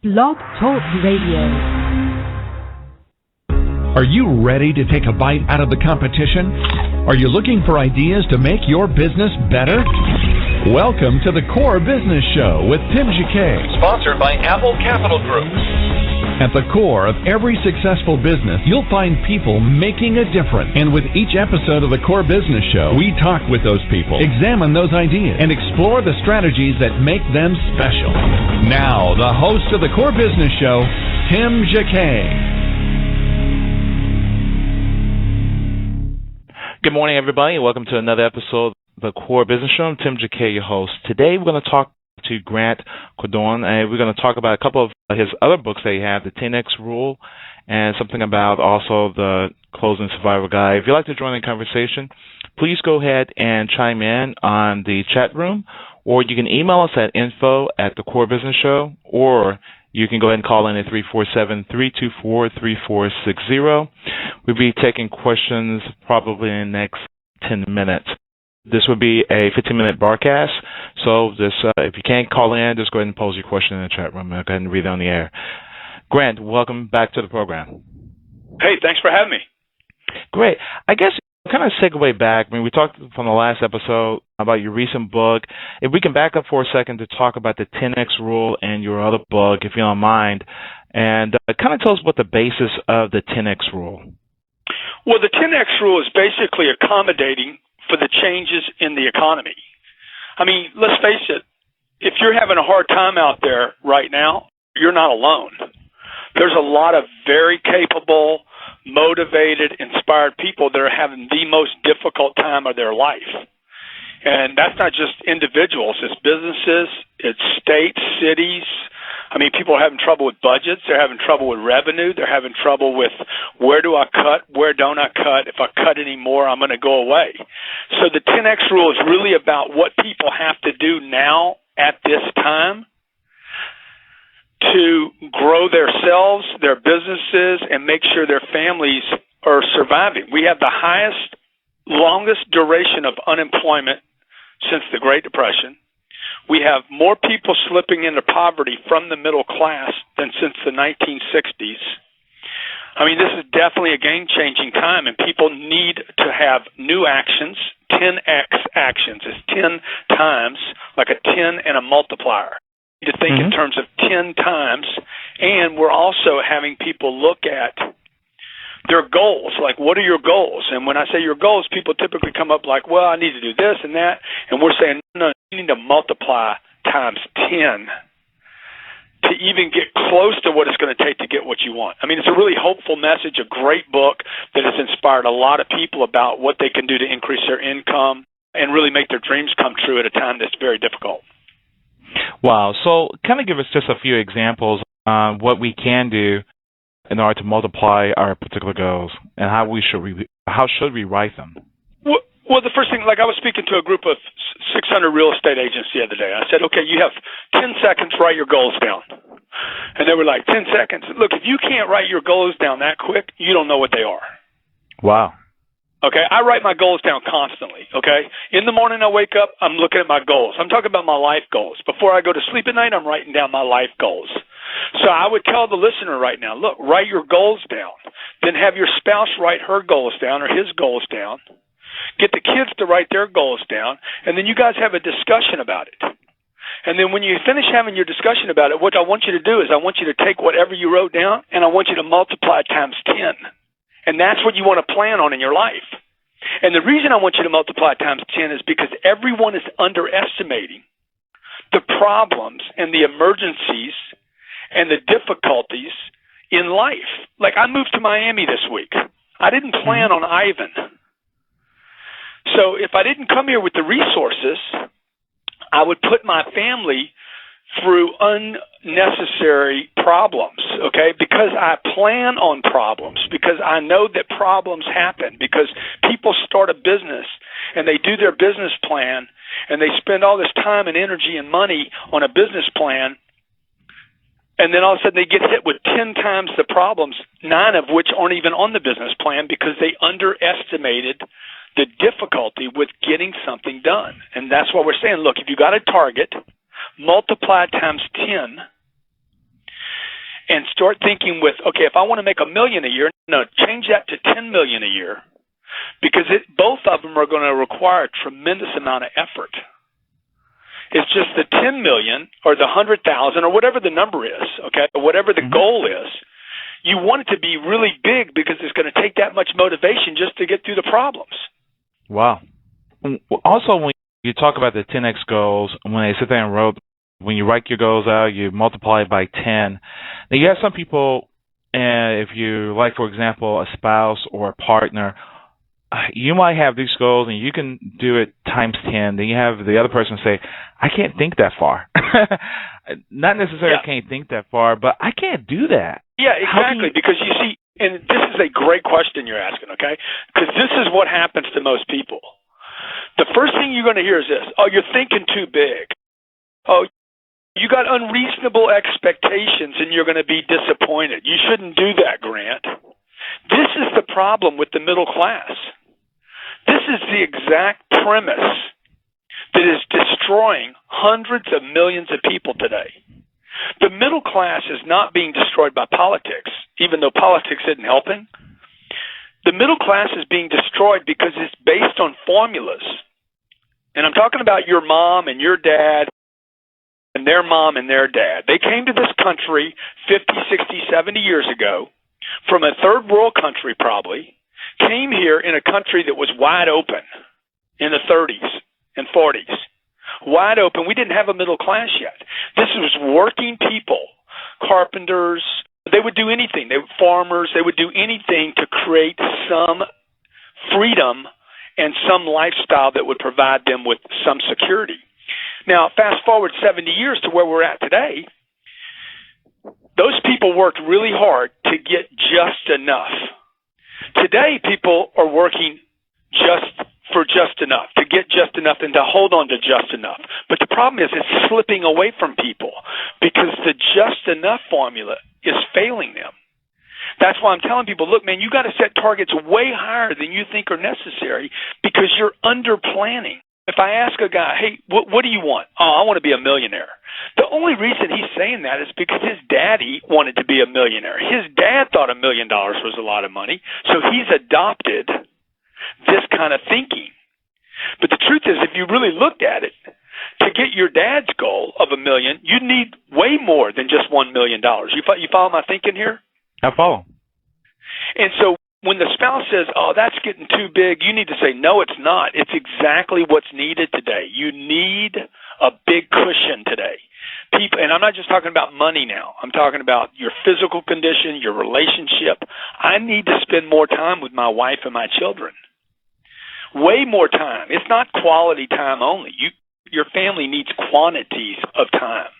Blog Talk Radio. Are you ready to take a bite out of the competition? Are you looking for ideas to make your business better? Welcome to the Core Business Show with Tim Jacquet, sponsored by Apple Capital Group. At the core of every successful business, you'll find people making a difference. And with each episode of the Core Business Show, we talk with those people, examine those ideas, and explore the strategies that make them special. Now, the host of the Core Business Show, Tim Jacquet. Good morning, everybody, and welcome to another episode of the Core Business Show. I'm Tim Jacquet, your host. Today, we're going to talk to Grant Cardone, and we're going to talk about a couple of his other books that he has, the 10X Rule, and something about also the Closing Survival Guide. If you'd like to join the conversation, please go ahead and chime in on the chat room, or you can email us at info@thecorebusinessshow, or you can go ahead and call in at 347-324-3460. We'll be taking questions probably in the next 10 minutes. This will be a 15-minute broadcast, so if you can't call in, just go ahead and pose your question in the chat room. I'll go ahead and read it on the air. Grant, welcome back to the program. Hey, thanks for having me. Great. I guess kind of segue back. I mean, we talked from the last episode about your recent book. If we can back up for a second to talk about the 10X Rule and your other book, if you don't mind, and kind of tell us what the basis of the 10X Rule. Well, the 10X Rule is basically accommodating for the changes in the economy. I mean, let's face it, if you're having a hard time out there right now, you're not alone. There's a lot of very capable, motivated, inspired people that are having the most difficult time of their life. And that's not just individuals, it's businesses, it's states, cities. I mean, people are having trouble with budgets, they're having trouble with revenue, they're having trouble with where do I cut, where don't I cut, if I cut any more, I'm going to go away. So the 10X Rule is really about what people have to do now at this time to grow themselves, their businesses, and make sure their families are surviving. We have the highest, longest duration of unemployment since the Great Depression. We have more people slipping into poverty from the middle class than since the 1960s. I mean, this is definitely a game-changing time, and people need to have new actions. 10X actions is 10 times, like a 10 and a multiplier. You need to think in terms of 10 times, and we're also having people look at their goals, like what are your goals? And when I say your goals, people typically come up like, well, I need to do this and that, and we're saying, no, you need to multiply times 10 to even get close to what it's going to take to get what you want. I mean, it's a really hopeful message, a great book that has inspired a lot of people about what they can do to increase their income and really make their dreams come true at a time that's very difficult. Wow. So kind of give us just a few examples on what we can do in order to multiply our particular goals, and how should we write them? Well, the first thing, like I was speaking to a group of 600 real estate agents the other day. I said, okay, you have 10 seconds to write your goals down. And they were like, 10 seconds? Look, if you can't write your goals down that quick, you don't know what they are. Wow. Okay, I write my goals down constantly, okay? In the morning I wake up, I'm looking at my goals. I'm talking about my life goals. Before I go to sleep at night, I'm writing down my life goals. So I would tell the listener right now, look, write your goals down. Then have your spouse write her goals down or his goals down. Get the kids to write their goals down, and then you guys have a discussion about it. And then when you finish having your discussion about it, what I want you to do is I want you to take whatever you wrote down, and I want you to multiply it times 10. And that's what you want to plan on in your life. And the reason I want you to multiply it times 10 is because everyone is underestimating the problems and the emergencies and the difficulties in life. Like, I moved to Miami this week. I didn't plan on Ivan. So if I didn't come here with the resources, I would put my family through unnecessary problems, okay? Because I plan on problems, because I know that problems happen, because people start a business and they do their business plan and they spend all this time and energy and money on a business plan, and then all of a sudden they get hit with 10 times the problems, 9 of which aren't even on the business plan because they underestimated the difficulty with getting something done. And that's what we're saying. Look, if you got a target, multiply it times 10, and start thinking with, okay, if I want to make $1 million a year, no, change that to $10 million a year, because both of them are going to require a tremendous amount of effort. It's just the 10 million or the 100,000 or whatever the number is, okay, or whatever the goal is. You want it to be really big because it's going to take that much motivation just to get through the problems. Wow. Also, when you talk about the 10X goals, when they sit there and when you write your goals out, you multiply it by 10. Now, you have some people, if you like, for example, a spouse or a partner, you might have these goals and you can do it times 10. Then you have the other person say, I can't think that far. Not necessarily can't think that far, but I can't do that. Yeah, exactly. Because you see, and this is a great question you're asking, okay? Because this is what happens to most people. The first thing you're going to hear is this: oh, you're thinking too big. Oh, you got unreasonable expectations and you're going to be disappointed. You shouldn't do that, Grant. This is the problem with the middle class. This is the exact premise that is destroying hundreds of millions of people today. The middle class is not being destroyed by politics, even though politics isn't helping. The middle class is being destroyed because it's based on formulas. And I'm talking about your mom and your dad and their mom and their dad. They came to this country 50, 60, 70 years ago from a third world country probably, came here in a country that was wide open in the 30s and 40s. Wide open. We didn't have a middle class yet. This was working people, carpenters. They would do anything. They were farmers. They would do anything to create some freedom and some lifestyle that would provide them with some security. Now, fast forward 70 years to where we're at today, those people worked really hard to get just enough. Today, people are working for just enough, to get just enough and to hold on to just enough. But the problem is it's slipping away from people because the just enough formula is failing them. That's why I'm telling people, look, man, you got to set targets way higher than you think are necessary because you're under planning. If I ask a guy, hey, what do you want? Oh, I want to be a millionaire. The only reason he's saying that is because his daddy wanted to be a millionaire. His dad thought $1 million was a lot of money, so he's adopted this kind of thinking. But the truth is, if you really looked at it, to get your dad's goal of $1 million, you need way more than just $1 million. You follow my thinking here? I follow. And so when the spouse says, oh, that's getting too big, you need to say, no, it's not. It's exactly what's needed today. You need a big cushion today. People, and I'm not just talking about money now. I'm talking about your physical condition, your relationship. I need to spend more time with my wife and my children. Way more time. It's not quality time only. Your family needs quantities of time.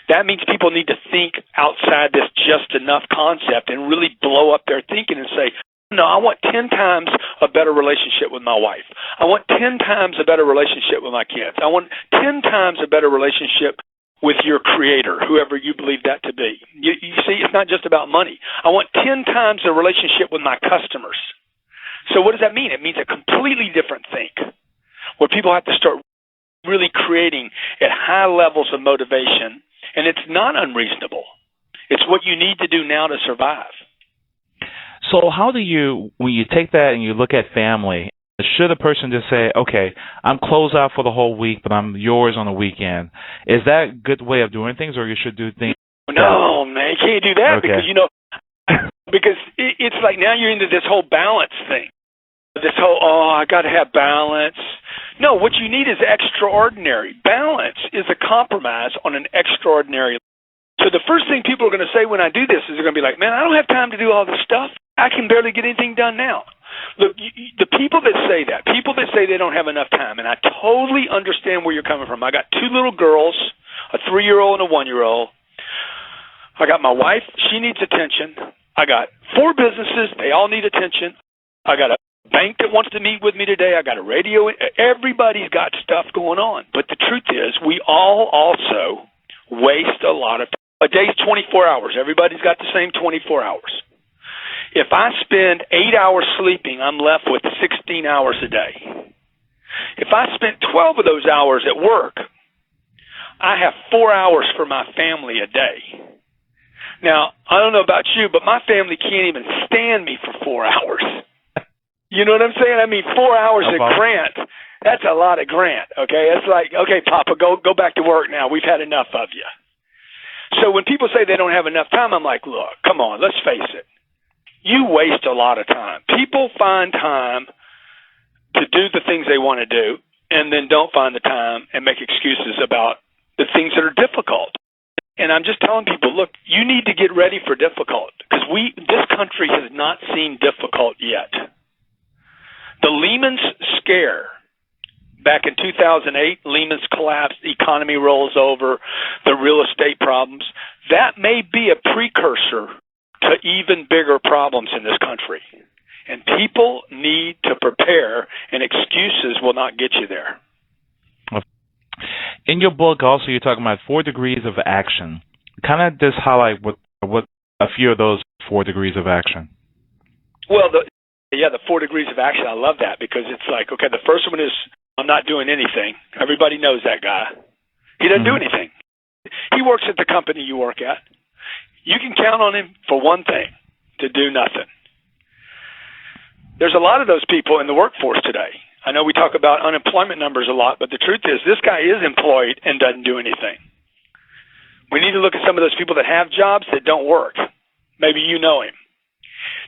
That means people need to think outside this just enough concept and really blow up their thinking and say, no, I want 10 times a better relationship with my wife. I want 10 times a better relationship with my kids. I want 10 times a better relationship with your creator, whoever you believe that to be. You see, it's not just about money. I want 10 times a relationship with my customers. So what does that mean? It means a completely different thing, where people have to start really creating at high levels of motivation, and it's not unreasonable. It's what you need to do now to survive. So how do you, when you take that and you look at family, should a person just say, okay, I'm closed out for the whole week, but I'm yours on the weekend? Is that a good way of doing things, or you should do things? No, man, you can't do that. Okay. Because it's like now you're into this whole balance thing. This whole, I got to have balance. No, what you need is extraordinary. Balance is a compromise on an extraordinary. So the first thing people are going to say when I do this is they're going to be like, man, I don't have time to do all this stuff. I can barely get anything done now. Look, the people that say that, people that say they don't have enough time, and I totally understand where you're coming from. I got 2 little girls, a 3-year-old and a 1-year-old. I got my wife. She needs attention. I got 4 businesses. They all need attention. I got a bank that wants to meet with me today. I got a radio. Everybody's got stuff going on. But the truth is, we all also waste a lot of time. A day's 24 hours. Everybody's got the same 24 hours. If I spend 8 hours sleeping, I'm left with 16 hours a day. If I spent 12 of those hours at work, I have 4 hours for my family a day. Now, I don't know about you, but my family can't even stand me for 4 hours. You know what I'm saying? I mean, 4 hours at Grant, that's a lot of Grant, okay? It's like, okay, Papa, go back to work now. We've had enough of you. So when people say they don't have enough time, I'm like, look, come on, let's face it. You waste a lot of time. People find time to do the things they want to do and then don't find the time and make excuses about the things that are difficult. And I'm just telling people, look, you need to get ready for difficult because this country has not seen difficult yet. The Lehman's scare back in 2008, Lehman's collapse, the economy rolls over, the real estate problems, that may be a precursor to even bigger problems in this country. And people need to prepare, and excuses will not get you there. In your book, also, you're talking about 4 degrees of action. Kind of just highlight what a few of those 4 degrees of action. Well, the 4 degrees of action, I love that because it's like, okay, the first one is I'm not doing anything. Everybody knows that guy. He doesn't do anything. He works at the company you work at. You can count on him for one thing, to do nothing. There's a lot of those people in the workforce today. I know we talk about unemployment numbers a lot, but the truth is this guy is employed and doesn't do anything. We need to look at some of those people that have jobs that don't work. Maybe you know him.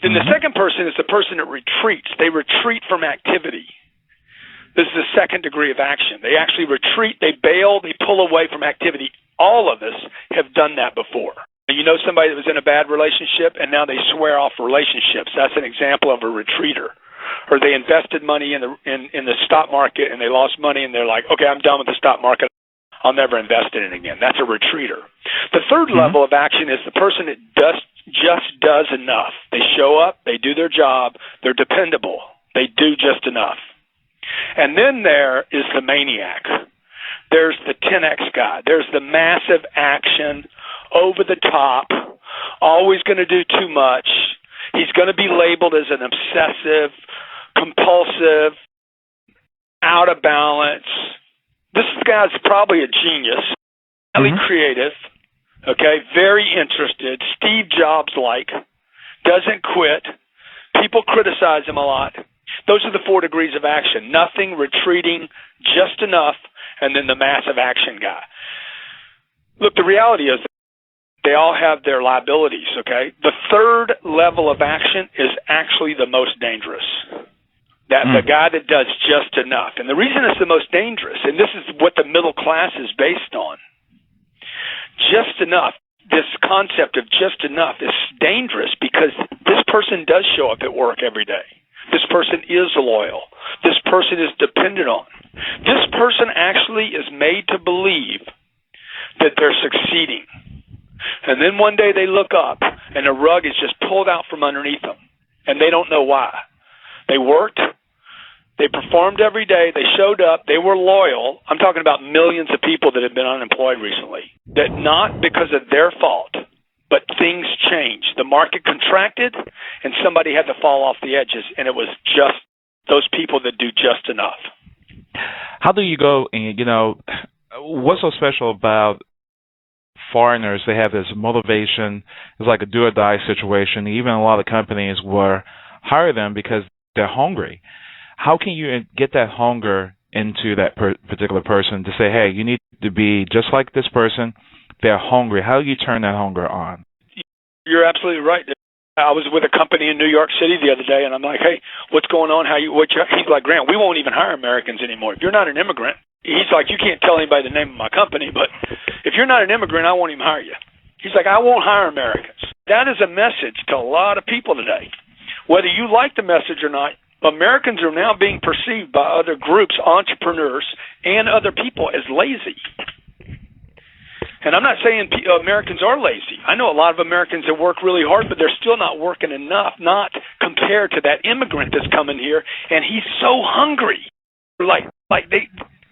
Then the second person is the person that retreats. They retreat from activity. This is the second degree of action. They actually retreat, they bail, they pull away from activity. All of us have done that before. You know somebody that was in a bad relationship and now they swear off relationships. That's an example of a retreater. Or they invested money in the stock market and they lost money and they're like, okay, I'm done with the stock market. I'll never invest in it again. That's a retreater. The third level of action is the person that just does enough. They show up, they do their job, they're dependable. They do just enough. And then there is the maniac. There's the 10X guy. There's the massive action, over the top, always going to do too much. He's going to be labeled as an obsessive, compulsive, out of balance. This guy's probably a genius, highly creative, okay, very interested, Steve Jobs-like, doesn't quit. People criticize him a lot. Those are the 4 degrees of action. Nothing, retreating, just enough, and then the massive action guy. Look, the reality is they all have their liabilities, okay? The third level of action is actually the most dangerous. The guy that does just enough. And the reason it's the most dangerous, and this is what the middle class is based on, just enough, this concept of just enough is dangerous because this person does show up at work every day. This person is loyal. This person is dependent on. This person actually is made to believe that they're succeeding. And then one day they look up and a rug is just pulled out from underneath them. And they don't know why. They worked. They performed every day. They showed up. They were loyal. I'm talking about millions of people that have been unemployed recently. That not because of their fault, but things changed. The market contracted, and somebody had to fall off the edges, and it was just those people that do just enough. How do you go, and what's so special about foreigners? They have this motivation. It's like a do-or-die situation. Even a lot of companies will hire them because they're hungry. How can you get that hunger into that particular person to say, hey, you need to be just like this person? They're hungry. How do you turn that hunger on? You're absolutely right. I was with a company in New York City the other day, and I'm like, hey, what's going on? He's like, Grant, we won't even hire Americans anymore. If you're not an immigrant, he's like, you can't tell anybody the name of my company, but if you're not an immigrant, I won't even hire you. He's like, I won't hire Americans. That is a message to a lot of people today. Whether you like the message or not, Americans are now being perceived by other groups, entrepreneurs, and other people as lazy. And I'm not saying Americans are lazy. I know a lot of Americans that work really hard, but they're still not working enough, not compared to that immigrant that's coming here, and he's so hungry. Like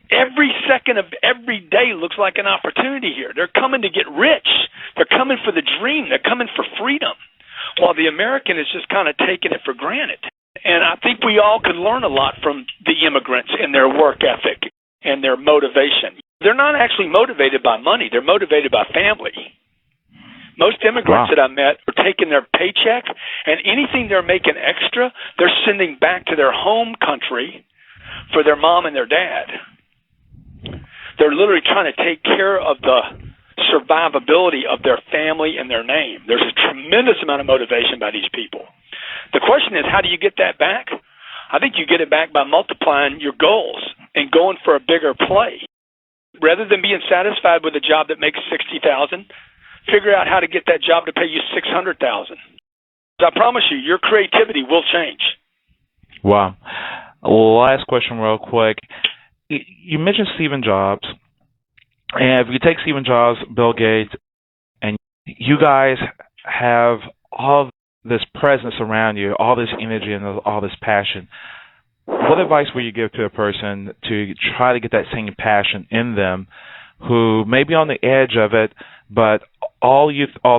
every second of every day looks like an opportunity here. They're coming to get rich. They're coming for the dream. They're coming for freedom, while the American is just kind of taking it for granted. And I think we all can learn a lot from the immigrants and their work ethic and their motivation. They're not actually motivated by money. They're motivated by family. Most immigrants that I met are taking their paycheck, and anything they're making extra, they're sending back to their home country for their mom and their dad. They're literally trying to take care of the survivability of their family and their name. There's a tremendous amount of motivation by these people. The question is, how do you get that back? I think you get it back by multiplying your goals and going for a bigger play. Rather than being satisfied with a job that makes $60,000, figure out how to get that job to pay you $600,000. I promise you, your creativity will change. Wow. Last question real quick. You mentioned Stephen Jobs. And if you take Stephen Jobs, Bill Gates, and you guys have all this presence around you, all this energy and all this passion, what advice would you give to a person to try to get that same passion in them who may be on the edge of it, but all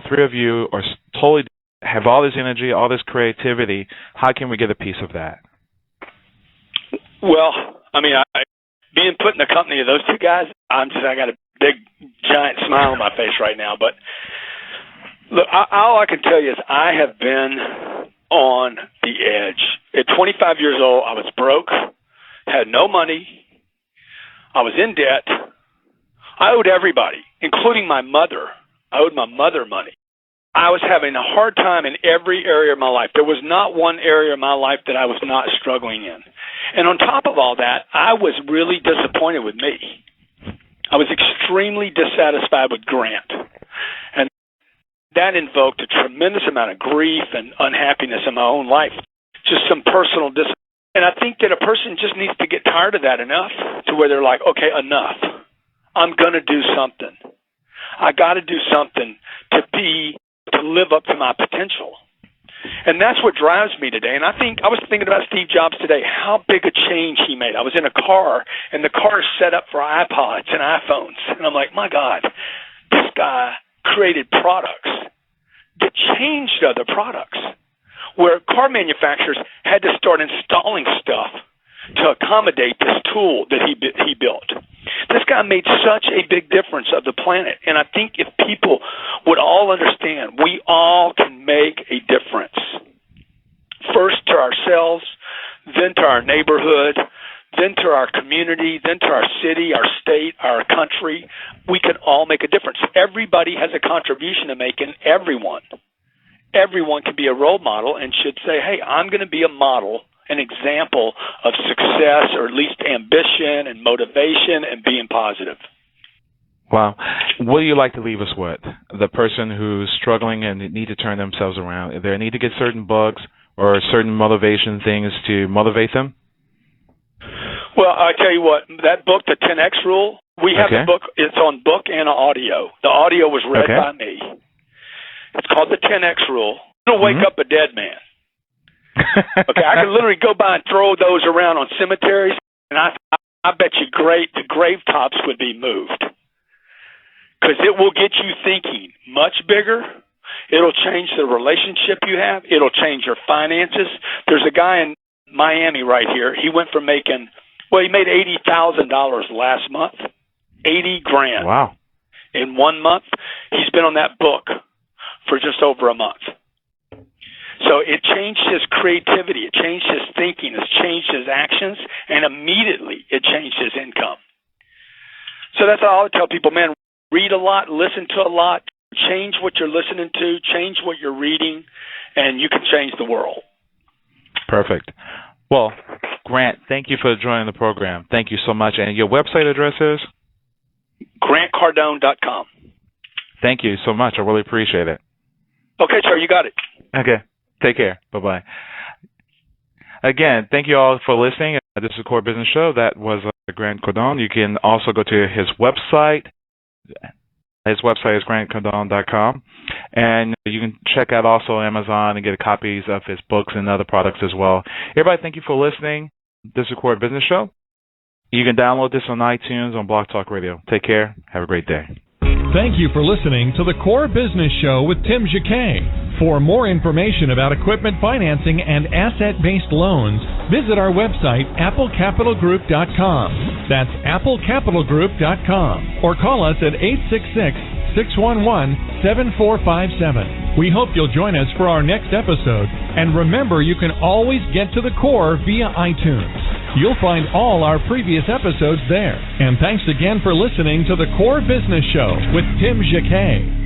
three of you are totally have all this energy, all this creativity? How can we get a piece of that? Well, I mean, being put in the company of those two guys, I got a big, giant smile on my face right now. But look, all I can tell you is I have been on the edge. At 25 years old, I was broke, had no money, I was in debt. I owed everybody, including my mother. I owed my mother money. I was having a hard time in every area of my life. There was not one area of my life that I was not struggling in. And on top of all that, I was really disappointed with me. I was extremely dissatisfied with Grant. And that invoked a tremendous amount of grief and unhappiness in my own life, just some personal disappointment. And I think that a person just needs to get tired of that enough to where they're like, okay, enough. I'm going to do something. I got to do something to live up to my potential. And that's what drives me today. And I was thinking about Steve Jobs today, how big a change he made. I was in a car, and the car is set up for iPods and iPhones. And I'm like, my God, this guy created products that changed other products, where car manufacturers had to start installing stuff to accommodate this tool that he built. This guy made such a big difference of the planet. And I think if people would all understand, we all can make a difference. First to ourselves, then to our neighborhood, then to our community, then to our city, our state, our country. We can all make a difference. Everybody has a contribution to make, and everyone can be a role model and should say, hey, I'm going to be a model, an example of success, or at least ambition and motivation and being positive. Wow. What do you like to leave us with? The person who's struggling and need to turn themselves around, do they need to get certain books or certain motivation things to motivate them? Well, I tell you what, that book, The 10X Rule, we have the book. It's on book and audio. The audio was read by me. It's called The 10X Rule. It'll wake up a dead man. Okay, I could literally go by and throw those around on cemeteries, and I bet you the grave tops would be moved, because it will get you thinking much bigger. It'll change the relationship you have. It'll change your finances. There's a guy in Miami right here. He went from he made $80,000 last month, $80,000. Wow! In 1 month, he's been on that book for just over a month. So it changed his creativity, it changed his thinking, it changed his actions, and immediately it changed his income. So that's all I would tell people, man, read a lot, listen to a lot, change what you're listening to, change what you're reading, and you can change the world. Perfect. Well, Grant, thank you for joining the program. Thank you so much. And your website address is? GrantCardone.com. Thank you so much. I really appreciate it. Okay, sir, you got it. Okay. Take care. Bye-bye. Again, thank you all for listening. This is the Core Business Show. That was Grant Cardone. You can also go to his website. His website is grantcardone.com. And you can check out also Amazon and get copies of his books and other products as well. Everybody, thank you for listening. This is the Core Business Show. You can download this on iTunes, on Blog Talk Radio. Take care. Have a great day. Thank you for listening to the Core Business Show with Tim Jacquet. For more information about equipment financing and asset-based loans, visit our website, applecapitalgroup.com. That's applecapitalgroup.com. Or call us at 617-611-7457. We hope you'll join us for our next episode. And remember, you can always get to the core via iTunes. You'll find all our previous episodes there. And thanks again for listening to the Core Business Show with Tim Jacquet.